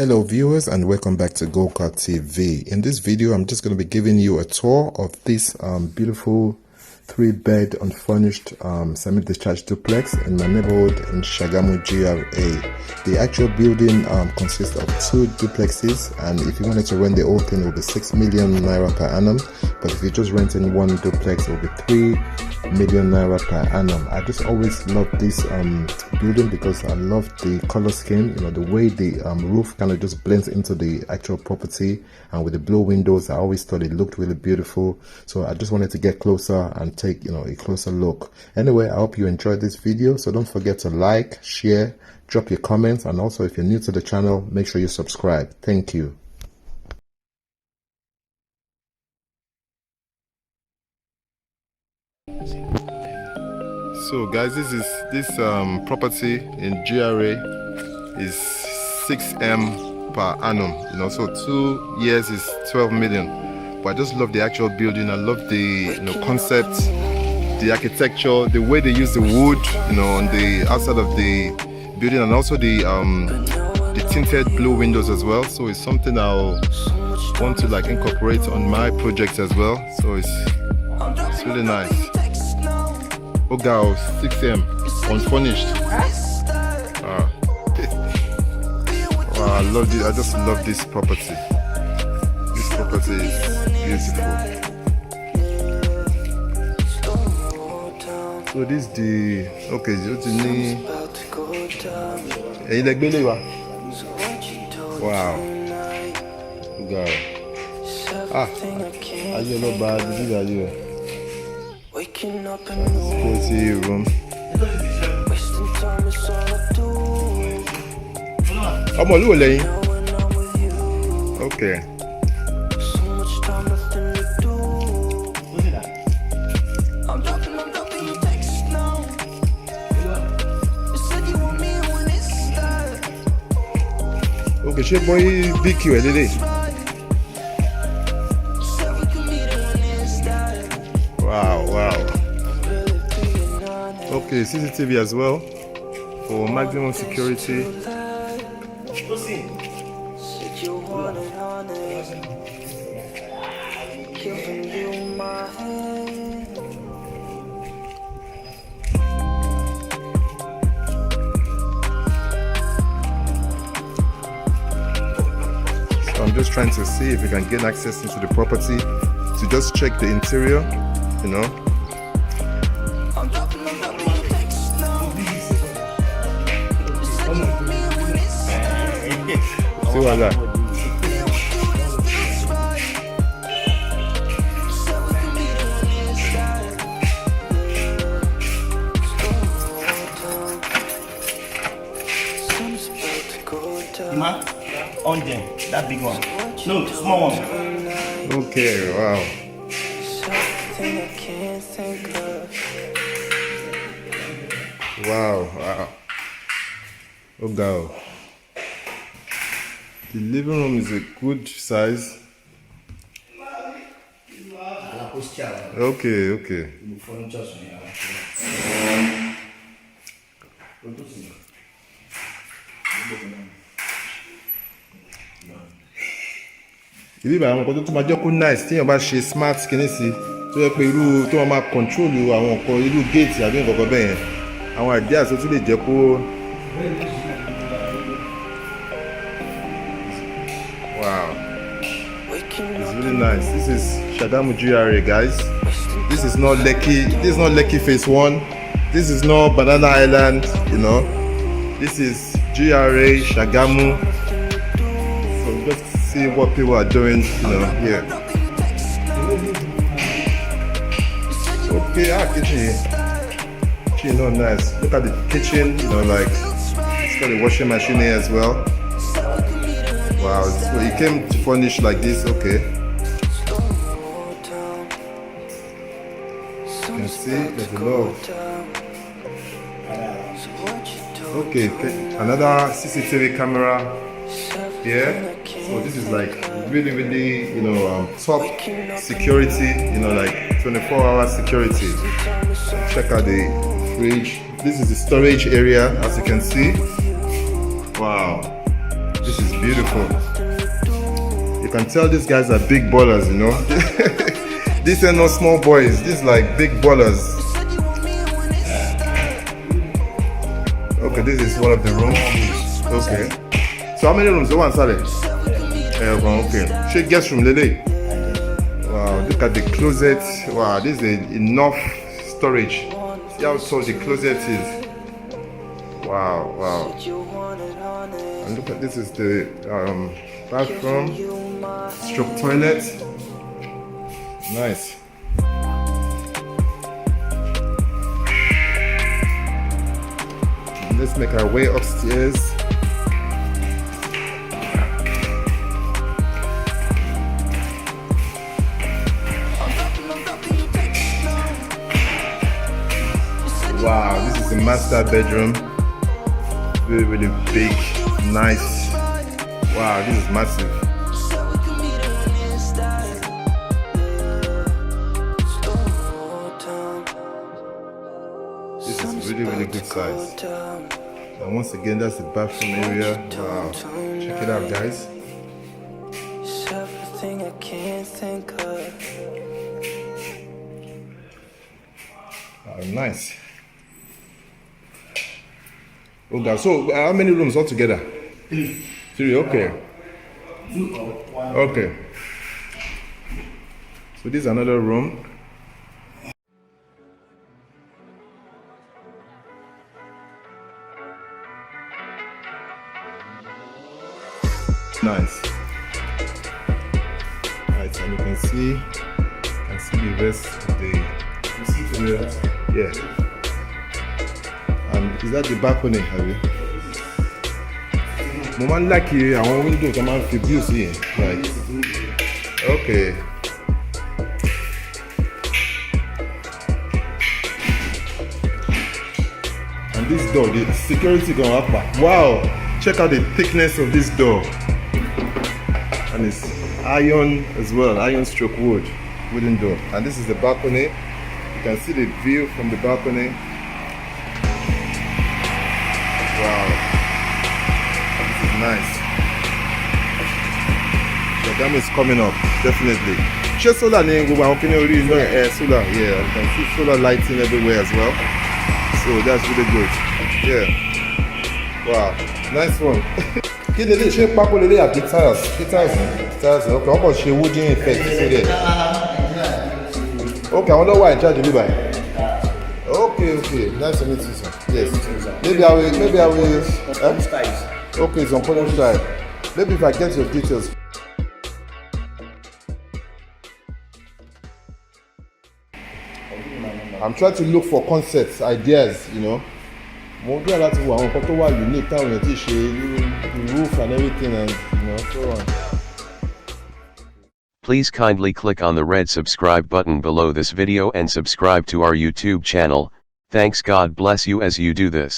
Hello viewers, and welcome back to GRA TV. In this video I'm just going to be giving you a tour of this beautiful 3-bed unfurnished semi-detached duplex in my neighborhood in SAGAMU GRA. The actual building consists of 2 duplexes, and if you wanted to rent the whole thing it will be 6 million naira per annum, but if you're just renting one duplex it will be 3 million naira per annum. I just always love this building because I love the color scheme, the way the roof kind of just blends into the actual property, and with the blue windows I always thought it looked really beautiful, so I just wanted to get closer and take a closer look. Anyway, I hope you enjoyed this video, so don't forget to like, share, drop your comments, and also if you're new to the channel, make sure you subscribe. Thank you. So guys, this property in GRA is 6M per annum, so 2 years is 12 million. But I just love the actual building. I love the concept, the architecture, the way they use the wood on the outside of the building, and also the tinted blue windows as well. So it's something I'll want to incorporate on my projects as well. So it's really nice. Ogao 6M unfurnished. Wow, I love it. I just love this property. This property is beautiful. So this is the wow. Are you not bad? This is you. Waking up in the room. I'm a little late. Okay. Okay, she boy BQ today. Wow. Okay, CCTV as well for maximum security. So I'm just trying to see if we can gain access into the property to just check the interior, See what that? On them, that big one. No, small one. Okay, wow. Wow. Oh God. The living room is a good size. Okay. Ibi ba àwọn nǹkan tó máa jẹ́ kó nice tí èèyàn bá ṣe smart kìíní sí tó yẹ pé irú tó máa control àwọn nǹkan irú gate àbí nǹkan kan bẹ́ẹ̀ yẹn, àwọn ideas tó tún lè jẹ́ kó. Wow, it's really nice. This is SAGAMU GRA, guys. This is not Lekki. This is not Lekki Phase 1. This is not Banana Island. This is GRA SAGAMU. So just see what people are doing, here. Okay, kitchen, nice. Look at the kitchen, it's got a washing machine here as well. Wow, so it came furnished like this. Okay. You can see there's a lot. Okay, another CCTV camera here. So this is really top security, 24-hour security. Check out the fridge. This is the storage area, as you can see. Wow. This This is beautiful. You can tell these guys are big ballers, you know. These are not small boys. These like big ballers. Okay, this is one of the rooms. Okay. So how many rooms? The one Sally? Okay. She guest room, Lele. Wow, look at the closet. Wow, this is enough storage. See how tall the closet is. Wow, wow. And look at this is the bathroom, stroke toilet. Nice. Let's make our way upstairs. Wow, this is the master bedroom. Really, really big, nice. Wow, this is massive. This is really, really good size. And once again, that's the bathroom area. Wow, check it out, guys. Wow, nice. Okay, so how many rooms altogether? Three, okay. Okay. So this is another room. Nice. Right, and you can see the rest of the area. Yeah. And is that the balcony, have you? Mo man like àwọn window tó máa fi view sí yẹn. Right. Okay. And this door, the security going up. Wow! Check out the thickness of this door. And it's iron as well, iron stroke wood, wooden door. And this is the balcony. You can see the view from the balcony. Wow, this is nice. The dam is coming up, definitely. Just solar name, solar, yeah, you can see solar lighting everywhere as well. So that's really good. Yeah. Wow, nice one. Kí lè ṣe pákó lè àbí tiles? Tiles, okay, wọ́n kàn ṣe wooden effect sórí ẹ̀. Okay, àwọn lọ́wọ́ in charge of bíbá yẹn. Okay, nice to meet you, sir. Yes. Maybe I will. Okay, it's on column style. Maybe if I get your details. I'm trying to look for concepts, ideas, you know. Mo gbé láti wo àwọn nǹkan tó wà unique táwọn èèyàn ti ṣe the roof and everything and you know so on. Please kindly click on the red subscribe button below this video and subscribe to our YouTube channel. Thanks, God bless you as you do this.